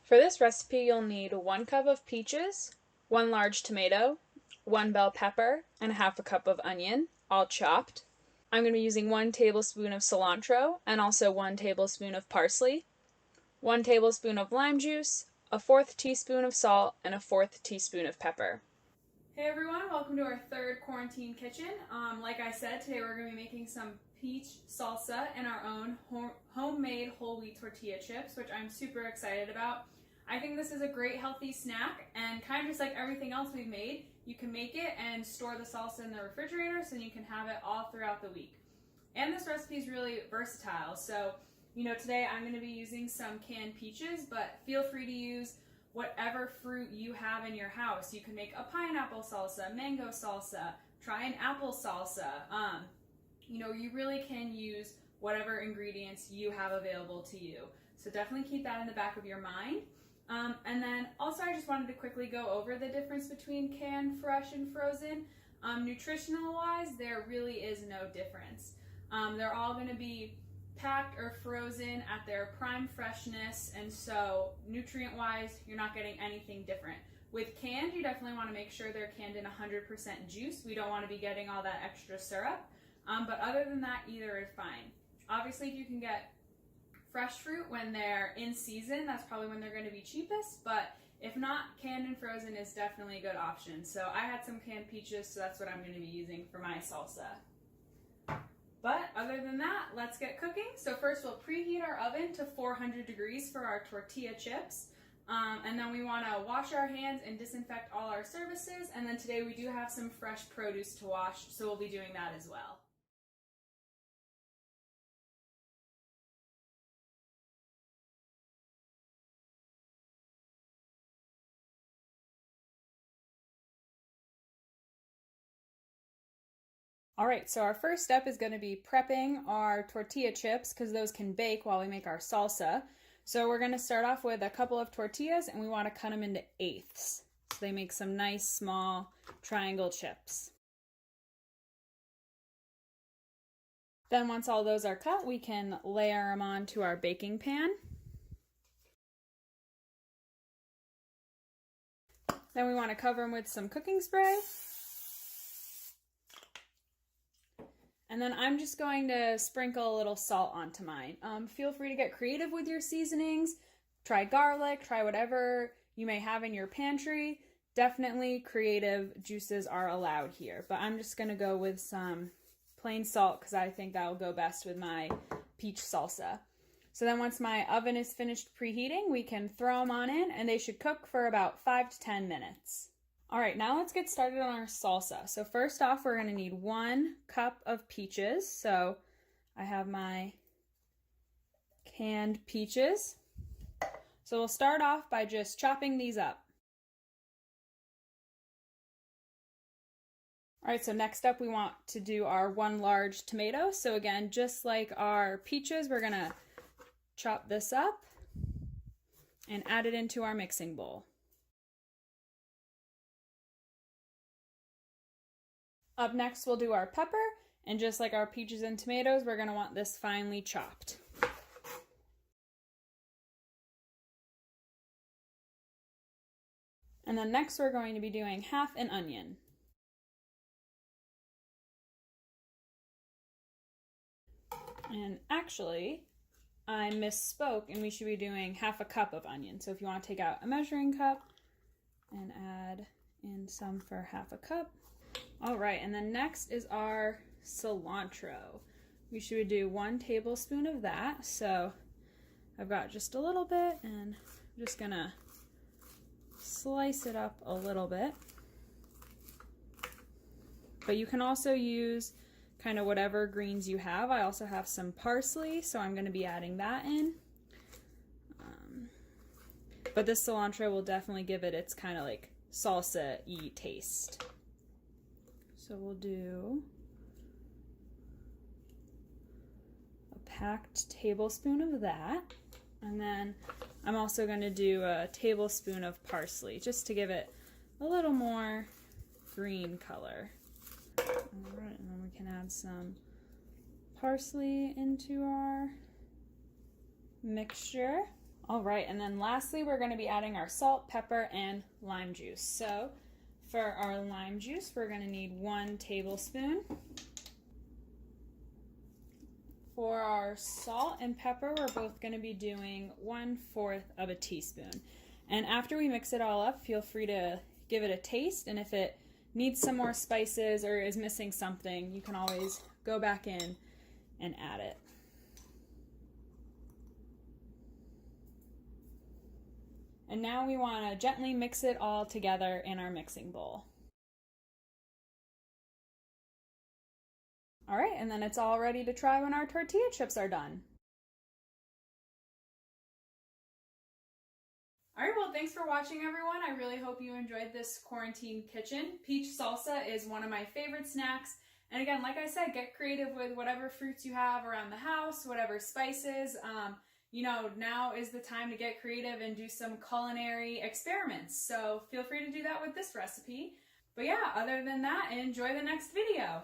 For this recipe, you'll need 1 cup of peaches, 1 large tomato, 1 bell pepper, and 1/2 cup of onion, all chopped. I'm going to be using 1 tablespoon of cilantro and also 1 tablespoon of parsley, 1 tablespoon of lime juice, a 1/4 teaspoon of salt, and a 1/4 teaspoon of pepper. Hey everyone, welcome to our 3rd quarantine kitchen. Like I said, today we're going to be making some peach salsa and our own homemade whole wheat tortilla chips, which I'm super excited about. I think this is a great healthy snack, and kind of just like everything else we've made, you can make it and store the salsa in the refrigerator so you can have it all throughout the week. And this recipe is really versatile, so today I'm going to be using some canned peaches, but feel free to use whatever fruit you have in your house. You can make a pineapple salsa, mango salsa, try an apple salsa. You really can use whatever ingredients you have available to you. So definitely keep that in the back of your mind. And then also I just wanted to quickly go over the difference between canned, fresh, and frozen. Nutritional wise, there really is no difference. They're all going to be packed or frozen at their prime freshness, and so nutrient wise you're not getting anything different. With canned, you definitely want to make sure they're canned in 100% juice. We don't want to be getting all that extra syrup, but other than that, either is fine. Obviously, if you can get fresh fruit when they're in season, that's probably when they're going to be cheapest, but if not, canned and frozen is definitely a good option. So I had some canned peaches, so that's what I'm going to be using for my salsa. But other than that, let's get cooking. So first we'll preheat our oven to 400 degrees for our tortilla chips. And then we want to wash our hands and disinfect all our surfaces. And then today we do have some fresh produce to wash, so we'll be doing that as well. All right, so our first step is going to be prepping our tortilla chips because those can bake while we make our salsa. So we're going to start off with a couple of tortillas, and we want to cut them into eighths so they make some nice small triangle chips. Then once all those are cut, we can layer them onto our baking pan. Then we want to cover them with some cooking spray. And then I'm just going to sprinkle a little salt onto mine. Feel free to get creative with your seasonings. Try garlic, try whatever you may have in your pantry. Definitely creative juices are allowed here. But I'm just going to go with some plain salt because I think that will go best with my peach salsa. So then once my oven is finished preheating, we can throw them on in, and they should cook for about 5 to 10 minutes. All right, now let's get started on our salsa. So first off, we're going to need 1 cup of peaches. So I have my canned peaches. So we'll start off by just chopping these up. All right, so next up we want to do our 1 large tomato. So again, just like our peaches, we're going to chop this up and add it into our mixing bowl. Up next, we'll do our pepper, and just like our peaches and tomatoes, we're going to want this finely chopped. And then next, we're going to be doing 1/2 an onion. And actually, I misspoke, and we should be doing 1/2 cup of onion. So if you want to take out a measuring cup and add in some for 1/2 cup. All right, and then next is our cilantro. We should do 1 tablespoon of that. So I've got just a little bit, and I'm just gonna slice it up a little bit. But you can also use kind of whatever greens you have. I also have some parsley, so I'm gonna be adding that in. But this cilantro will definitely give it its kind of like salsa-y taste. So we'll do a packed tablespoon of that. And then I'm also going to do a tablespoon of parsley just to give it a little more green color. All right, and then we can add some parsley into our mixture. All right, and then lastly, we're going to be adding our salt, pepper, and lime juice. So for our lime juice, we're going to need 1 tablespoon. For our salt and pepper, we're both going to be doing 1/4 of a teaspoon. And after we mix it all up, feel free to give it a taste, and if it needs some more spices or is missing something, you can always go back in and add it. And now we want to gently mix it all together in our mixing bowl. All right, and then it's all ready to try when our tortilla chips are done. All right, well, thanks for watching, everyone. I really hope you enjoyed this quarantine kitchen. Peach salsa is one of my favorite snacks. And again, like I said, get creative with whatever fruits you have around the house, whatever spices. You know, now is the time to get creative and do some culinary experiments. So feel free to do that with this recipe. But yeah, other than that, enjoy the next video.